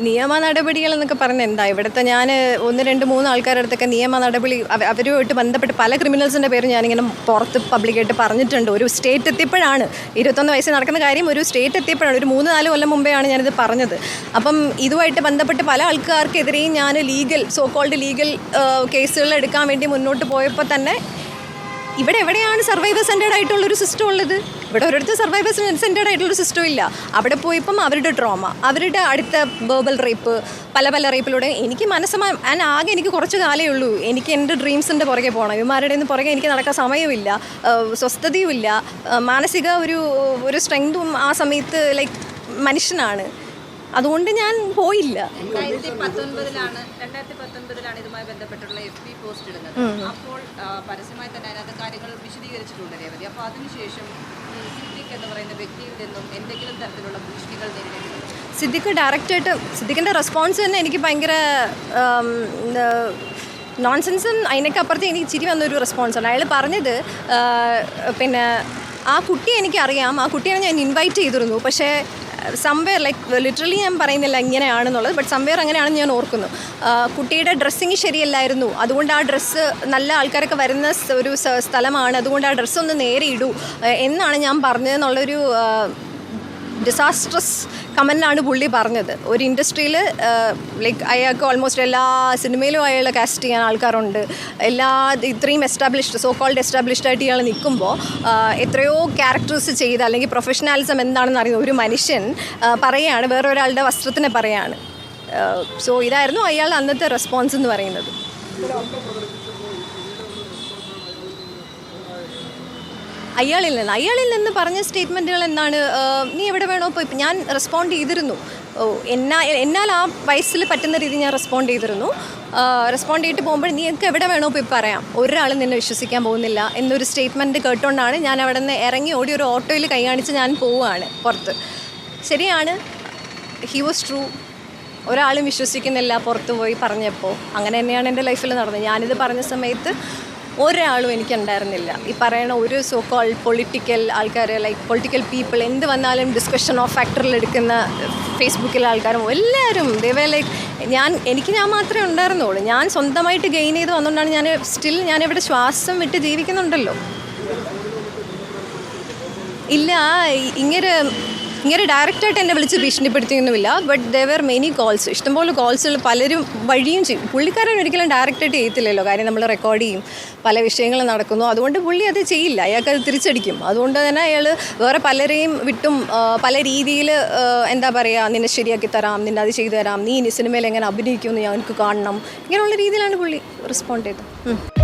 നിയമ നടപടികൾ എന്നൊക്കെ പറഞ്ഞാൽ എന്താ ഇവിടുത്തെ ഞാൻ 1, 2, 3 ആൾക്കാരുടെ അടുത്തൊക്കെ നിയമ നടപടി അവരുമായിട്ട് ബന്ധപ്പെട്ട് പല ക്രിമിനൽസിൻ്റെ പേര് ഞാനിങ്ങനെ പുറത്ത് പബ്ലിക്കായിട്ട് പറഞ്ഞിട്ടുണ്ട്. ഒരു സ്റ്റേറ്റ് എത്തിയപ്പോഴാണ് 21 വയസ്സിൽ നടക്കുന്ന കാര്യം ഒരു സ്റ്റേറ്റ് എത്തിയപ്പോഴാണ്, ഒരു 3-4 കൊല്ലം മുമ്പെയാണ് ഞാനിത് പറഞ്ഞത്. അപ്പം ഇതുമായിട്ട് ബന്ധപ്പെട്ട് പല ആൾക്കാർക്കെതിരെയും ഞാൻ സോ കോൾഡ് ലീഗൽ കേസുകൾ എടുക്കാൻ വേണ്ടി മുന്നോട്ട് പോയപ്പോൾ തന്നെ ഇവിടെ എവിടെയാണ് സർവൈവർ സെൻറ്റേഡ് ആയിട്ടുള്ളൊരു സിസ്റ്റം ഉള്ളത്? ഇവിടെ ഒരിടത്ത് സർവൈവർ സെൻറ്റേഡ് ആയിട്ടുള്ളൊരു സിസ്റ്റം ഇല്ല. അവിടെ പോയപ്പം അവരുടെ ട്രോമ, അവരുടെ അടുത്ത വെർബൽ റേപ്പ്, പല റേപ്പിലൂടെ എനിക്ക് ആകെ എനിക്ക് കുറച്ച് കാലമേ ഉള്ളൂ. എനിക്ക് എൻ്റെ ഡ്രീംസിൻ്റെ പുറകെ പോകണം. ഇവന്മാരുടെ നിന്ന് പുറകെ എനിക്ക് നടക്കാൻ സമയമില്ല, സ്വസ്ഥതയുമില്ല, മാനസിക ഒരു സ്ട്രെങ്തും ആ സമയത്ത് മനുഷ്യനാണ്. അതുകൊണ്ട് ഞാൻ പോയില്ല. 2019 ഇതുമായി ബന്ധപ്പെട്ടുള്ള FB പോസ്റ്റ് ഇടുന്നത്. അപ്പോൾ പരസ്യമായി തന്നെ അതിനകത്ത് കാര്യങ്ങൾ വിശദീകരിച്ചിട്ടുണ്ട് രേവതി. അപ്പോൾ അതിനുശേഷം സിദ്ദിഖ് എന്ന് പറയുന്ന വ്യക്തിയിൽ നിന്നും എന്തെങ്കിലും തരത്തിലുള്ള ഭീഷണികൾ നേരിടുന്നുണ്ട്? സിദ്ദിഖിൻ്റെ റെസ്പോൺസ് തന്നെ എനിക്ക് ഭയങ്കര നോൺസെൻസും അതിനൊക്കെ അപ്പുറത്ത് എനിക്ക് ചിരി വന്നൊരു റെസ്പോൺസാണ്. അയാൾ പറഞ്ഞത് പിന്നെ ആ കുട്ടിയെ എനിക്കറിയാം, ആ കുട്ടിയെ ഞാൻ ഇൻവൈറ്റ് ചെയ്തിരുന്നു, പക്ഷേ സംവെയർ ലിറ്ററലി ഞാൻ പറയുന്നില്ല ഇങ്ങനെയാണെന്നുള്ളത്, ബട്ട് സംവെയർ അങ്ങനെയാണെന്ന് ഞാൻ ഓർക്കുന്നു. കുട്ടിയുടെ ഡ്രസ്സിങ് ശരിയല്ലായിരുന്നു, അതുകൊണ്ട് ആ ഡ്രസ്സ് നല്ല ആൾക്കാരൊക്കെ വരുന്ന ഒരു സ്ഥലമാണ്, അതുകൊണ്ട് ആ ഡ്രസ്സൊന്ന് നേരെ ഇടൂ എന്നാണ് ഞാൻ പറഞ്ഞതെന്നുള്ളൊരു ഡിസാസ്ട്രസ് കമൻ്റാണ് പുള്ളി പറഞ്ഞത്. ഒരു ഇൻഡസ്ട്രിയിൽ അയാൾക്ക് ഓൾമോസ്റ്റ് എല്ലാ സിനിമയിലും അയാൾ കാസ്റ്റ് ചെയ്യാൻ ആൾക്കാരുണ്ട്, ഇത്രയും സോ കോൾഡ് എസ്റ്റാബ്ലിഷ്ഡ് ആയിട്ട് ഇയാൾ നിൽക്കുമ്പോൾ എത്രയോ ക്യാരക്ടേഴ്സ് ചെയ്ത് അല്ലെങ്കിൽ പ്രൊഫഷണാലിസം എന്താണെന്ന് അറിയുന്ന ഒരു മനുഷ്യൻ പറയുകയാണ്, വേറൊരാളുടെ വസ്ത്രത്തിനെ പറയാണ്. സോ ഇതായിരുന്നു അയാൾ അന്നത്തെ റെസ്പോൺസ് എന്ന് പറയുന്നത്. അയാളിൽ നിന്ന് പറഞ്ഞ സ്റ്റേറ്റ്മെൻറ്റുകൾ എന്താണ്, നീ എവിടെ വേണോ പോയി, ഞാൻ റെസ്പോണ്ട് ചെയ്തിരുന്നു. എന്നാൽ ആ വയസ്സിൽ പറ്റുന്ന രീതിയിൽ ഞാൻ റെസ്പോണ്ട് ചെയ്തിരുന്നു. റെസ്പോണ്ട് ചെയ്തിട്ട് പോകുമ്പോൾ നീക്ക് എവിടെ വേണോ പോയി പറയാം, ഒരാളും നിന്നെ വിശ്വസിക്കാൻ പോകുന്നില്ല എന്നൊരു സ്റ്റേറ്റ്മെൻറ്റ് കേട്ടുകൊണ്ടാണ് ഞാൻ അവിടെ നിന്ന് ഇറങ്ങി ഓടി ഒരു ഓട്ടോയിൽ കൈ കാണിച്ച് ഞാൻ പോവുകയാണ് പുറത്ത്. ശരിയാണ്, ഹി വാസ് ട്രൂ. ഒരാളും വിശ്വസിക്കുന്നില്ല പുറത്ത് പോയി പറഞ്ഞപ്പോൾ. അങ്ങനെ തന്നെയാണ് എൻ്റെ ലൈഫിൽ നടന്നത്. ഞാനിത് പറഞ്ഞ സമയത്ത് ഒരാളും എനിക്കുണ്ടായിരുന്നില്ല. ഈ പറയുന്ന ഒരു സോ കോൾ പൊളിറ്റിക്കൽ ആൾക്കാർ, പൊളിറ്റിക്കൽ പീപ്പിൾ, എന്ത് വന്നാലും ഡിസ്കഷൻ ഓഫ് ഫാക്ടറിൽ എടുക്കുന്ന ഫേസ്ബുക്കിലെ ആൾക്കാരും എല്ലാവരും ദൈവ എനിക്ക് ഞാൻ മാത്രമേ ഉണ്ടായിരുന്നുള്ളൂ. ഞാൻ സ്വന്തമായിട്ട് ഗെയിൻ ചെയ്ത് വന്നുകൊണ്ടാണ് ഞാനിവിടെ ശ്വാസം വിട്ട് ജീവിക്കുന്നുണ്ടല്ലോ. ഇല്ല, ഇങ്ങനെ ഡയറക്റ്റായിട്ട് എന്നെ വിളിച്ച് ഭീഷണിപ്പെടുത്തിയൊന്നുമില്ല. ബട്ട് ദർ മെനി കോൾസ്, ഇഷ്ടംപോലെ കോൾസുകൾ പലരും വഴിയും ചെയ്യും. പുള്ളിക്കാരൻ ഒരിക്കലും ഡയറക്റ്റായിട്ട് ചെയ്യത്തില്ലല്ലോ, കാര്യം നമ്മൾ റെക്കോർഡ് ചെയ്യും, പല വിഷയങ്ങൾ നടക്കുന്നു. അതുകൊണ്ട് പുള്ളി അത് ചെയ്യില്ല, അയാൾക്കത് തിരിച്ചടിക്കും. അതുകൊണ്ട് തന്നെ അയാൾ വേറെ പലരെയും വിട്ടും പല രീതിയിൽ എന്താ പറയുക, നിന്നെ ശരിയാക്കി തരാം, നിന്നെ അത് ചെയ്തു തരാം, നീ ഇനി സിനിമയിൽ എങ്ങനെ അഭിനയിക്കുമെന്ന് ഞങ്ങൾക്ക് കാണണം, ഇങ്ങനെയുള്ള രീതിയിലാണ് പുള്ളി റെസ്പോണ്ട് ചെയ്തത്.